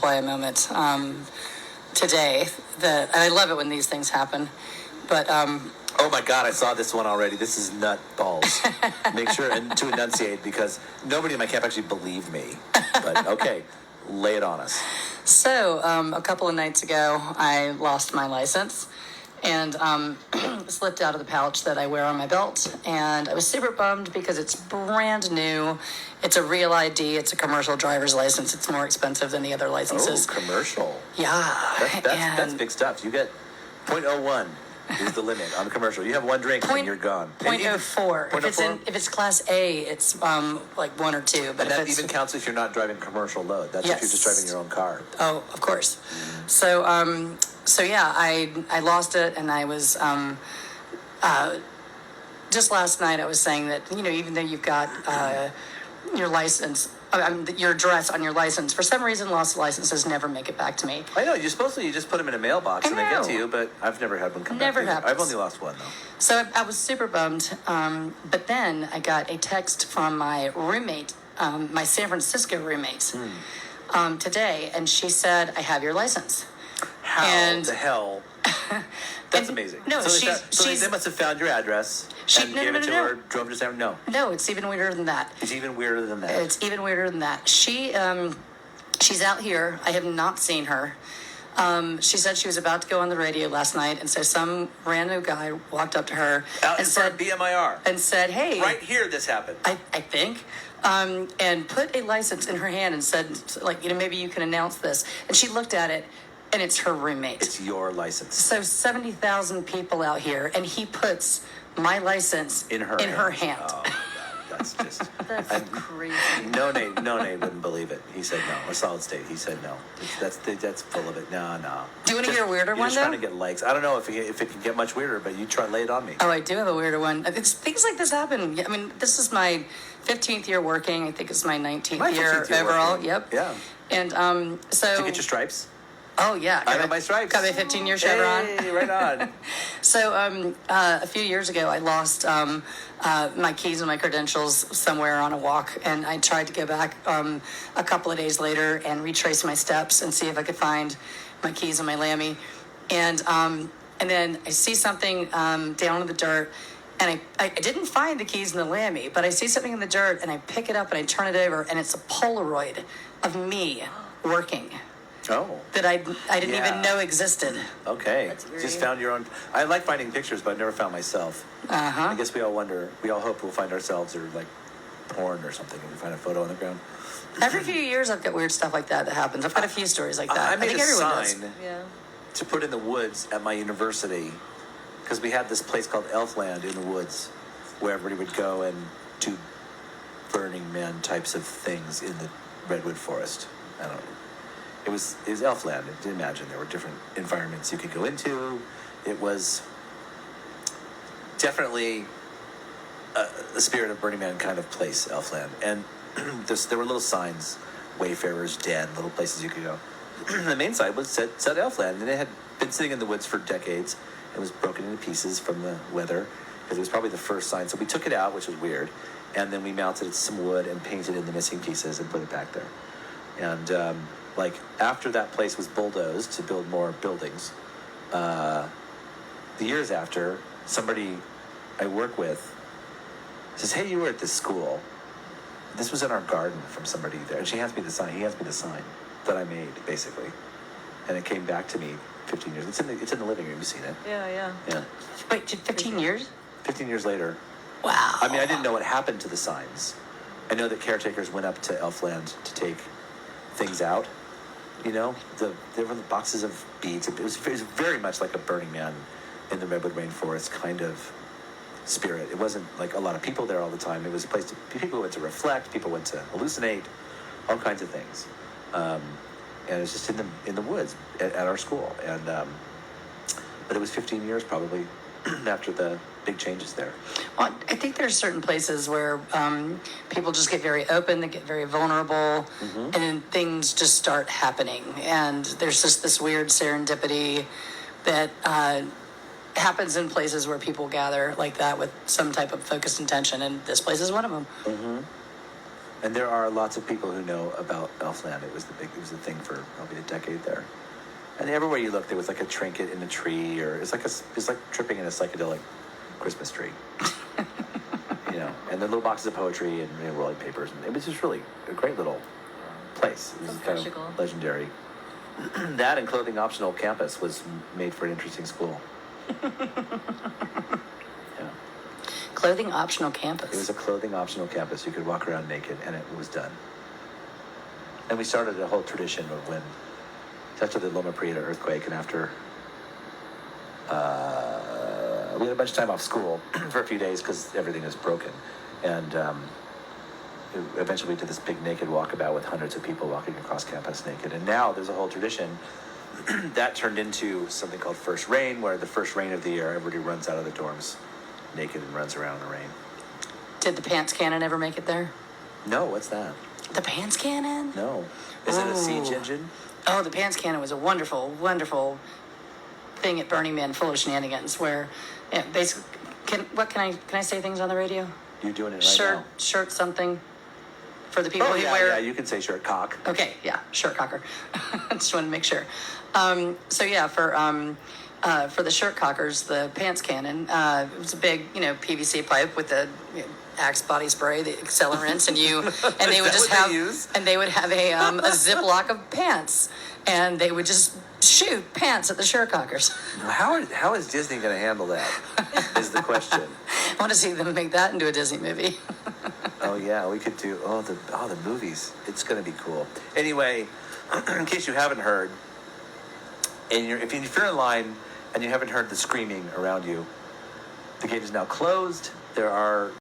butterfly moment today. And I love it when these things happen. But oh my God, I saw this one already. This is nut balls. Make sure to enunciate because nobody in my camp actually believed me. But okay, lay it on us. So a couple of nights ago, I lost my license and slipped out of the pouch that I wear on my belt. And I was super bummed because it's brand new. It's a real ID. It's a commercial driver's license. It's more expensive than the other licenses. Oh, commercial. Yeah. That's big stuff. You get .01 is the limit on the commercial. You have one drink and you're gone. .04. If it's Class A, it's like 1 or 2. But and that even counts if you're not driving commercial load. That's yes. if you're just driving your own car. Oh, of course. So yeah, I lost it, and I was just last night I was saying that even though you've got your license. Your address on your license. For some reason, lost licenses never make it back to me. I know. You just put them in a mailbox and they get to you, but I've never had one come back to me. I've only lost one, though. So I was super bummed. But then I got a text from my roommate, my San Francisco roommate, today, and she said, "I have your license." How the hell? That's amazing. No, they must have found your address and gave it to her, drove to San Francisco. No, it's even weirder than that. It's even weirder than that. She's out here. I have not seen her. She said she was about to go on the radio last night, and so some random guy walked up to her and said, BMIR. And said, "Hey, right here, this happened." I think. And put a license in her hand and said, maybe you can announce this. And she looked at it. And it's her roommate. It's your license. So 70,000 people out here, and he puts my license in her hand. Oh, that's just that's crazy. No, Nate wouldn't believe it. He said no. A solid state. He said no. That's full of it. No. Do you want to hear a weirder one? You're just trying to get likes. I don't know if it can get much weirder, but you try lay it on me. Oh, I do have a weirder one. Things like this happen. I mean, this is my 15th year working. I think it's my 19th year overall. Working. Yep. Yeah. And so. Did you get your stripes? Oh, yeah. I got my stripes. Got my 15-year chevron. Hey, right on. So a few years ago, I lost my keys and my credentials somewhere on a walk, and I tried to go back a couple of days later and retrace my steps and see if I could find my keys and my Lammy. And then I see something down in the dirt, and I didn't find the keys and the Lammy, but I see something in the dirt, and I pick it up, and I turn it over, and it's a Polaroid of me working. Oh. That I didn't even know existed. Okay. Just found your own. I like finding pictures, but I never found myself. Uh-huh. I guess we all hope we'll find ourselves or like porn or something and we find a photo on the ground. Every few years I've got weird stuff like that happens. I've got a few stories like that. I made think a everyone sign does. to put in the woods at my university because we had this place called Elfland in the woods where everybody would go and do Burning Man types of things in the redwood forest. I don't know. It was Elfland. Imagine there were different environments you could go into. It was definitely a spirit of Burning Man kind of place, Elfland. And there were little signs, Wayfarer's Den, little places you could go. The main side was said Elfland, and it had been sitting in the woods for decades. It was broken into pieces from the weather because it was probably the first sign. So we took it out, which was weird, and then we mounted it to some wood and painted in the missing pieces and put it back there. And after that place was bulldozed to build more buildings, the years after, somebody I work with says, "Hey, you were at this school. This was in our garden from somebody there." And she hands me the sign. He hands me the sign that I made, basically. And it came back to me 15 years. It's in the living room. You've seen it. Yeah. Wait, 15 years? 15 years later. Wow. I mean, I didn't know what happened to the signs. I know that caretakers went up to Elfland to take things out. There were the boxes of beads. It was very much like a Burning Man in the redwood rainforest kind of spirit. It wasn't like a lot of people there all the time. It was a place people went to reflect, people went to hallucinate, all kinds of things. And it was just in the woods at our school. And but it was 15 years probably after the big changes there. Well, I think there's certain places where people just get very open, they get very vulnerable, and then things just start happening. And there's just this weird serendipity that happens in places where people gather like that with some type of focused intention, and this place is one of them. Mm-hmm. And there are lots of people who know about Elfland. It was the thing for probably a decade there. And everywhere you look, there was like a trinket in a tree, or it's like tripping in a psychedelic Christmas tree. You know, and the little boxes of poetry and rolling papers, and it was just really a great little place. It was Sounds kind magical. of legendary. That and clothing optional campus was made for an interesting school. Yeah. Clothing optional It was campus. a clothing optional campus. You could walk around naked, and it was done. And we started a whole tradition of when, after the Loma Prieta earthquake, and after we had a bunch of time off school for a few days because everything was broken, and eventually we did this big naked walkabout with hundreds of people walking across campus naked. And now there's a whole tradition that turned into something called First Rain, where the first rain of the year, everybody runs out of the dorms naked and runs around in the rain. Did the pants cannon ever make it there? No, what's that? The pants cannon? No. Is it a siege Ooh. engine? Oh, the pants cannon was a wonderful, wonderful thing at Burning Man, full of shenanigans. Where, yeah, basically, can I say things on the radio? You're doing it right now. Shirt something for the people Oh, who yeah, wear. yeah, you can say shirt cock. Okay, yeah, shirt cocker. Just want to make sure. So yeah, for the shirt cockers, the pants cannon, it was a big, PVC pipe with the Axe body spray, the accelerants, and they would Is just that what have, they use? and they would have a Ziploc of pants, and they would just shoot pants at the shirt cockers. How is Disney going to handle that? Is the question. I want to see them make that into a Disney movie. Oh yeah, we could do the movies. It's going to be cool. Anyway, in case you haven't heard, and if you're in line and you haven't heard the screaming around you, the gate is now closed. There are